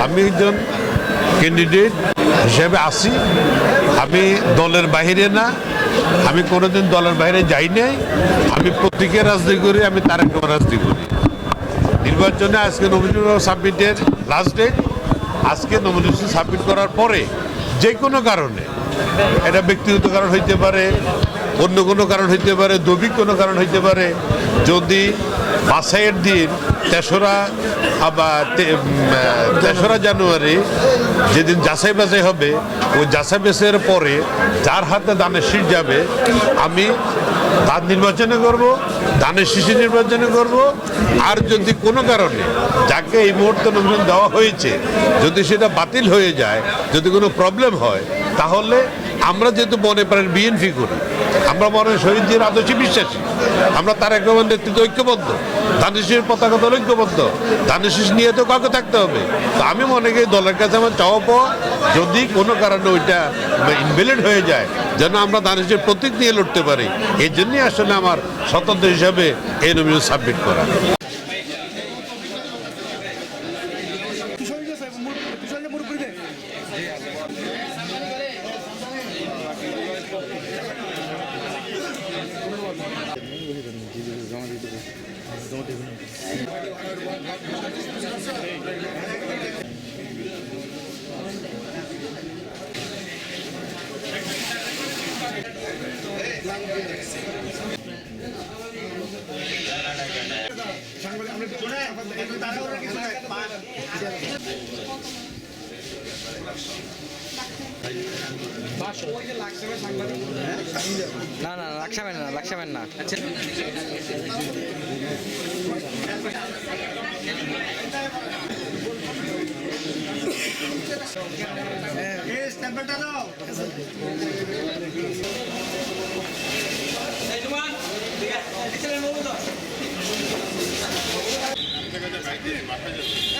আমি একজন ক্যান্ডিডেট হিসেবে আসি। আমি দলের বাইরে না, আমি কোনোদিন দলের বাইরে যাই নাই। আমি প্রতীকের রাজনীতি করি, আমি তারেক রহমান রাজনীতি করি। নির্বাচনে আজকে নমিনেশন সাবমিটের লাস্ট ডেট। আজকে নমিনেশন সাবমিট করার পরে যে কোনো কারণে, এটা ব্যক্তিগত কারণ হইতে পারে, অন্য কোনো কারণ হইতে পারে, দৈবিক কোনো কারণ হইতে পারে, যদি বাছাইয়ের দিন 3রা জানুয়ারি যেদিন যাচাই বাছাই হবে, ওই যাচাই বাছাইয়ের পরে যার হাতে দানের শীষ যাবে আমি তার নির্বাচনে করব, দানের শীষে নির্বাচনে করব। আর যদি কোনো কারণে যাকে এই মুহূর্তে নমিনেশন দেওয়া হয়েছে যদি সেটা বাতিল হয়ে যায়, যদি কোনো প্রবলেম হয়, তাহলে আমরা যেহেতু মনে প্রাণ বিএনপি করি, আমরা মনে শহীদদের আদর্শে বিশ্বাসী, আমরা তারেক রহমান নেতৃত্বে ঐক্যবদ্ধ, ধানের শীষের পতাকা দল ঐক্যবদ্ধ, ধানের শীষ নিয়ে তো কাউকে থাকতে হবে। তো আমি মনে করি দলের কাছে আমার চাওয়া পাওয়া, যদি কোনো কারণে ওইটা ইনভ্যালিড হয়ে যায়, যেন আমরা ধানের শীষের প্রতীক নিয়ে লড়তে পারি। এই জন্যই আসলে আমার স্বতন্ত্র হিসাবে এই নমিনেশন সাবমিট করা। না না লাকসাবেন না, লাকসাবেন না।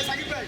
সাকিব ভাই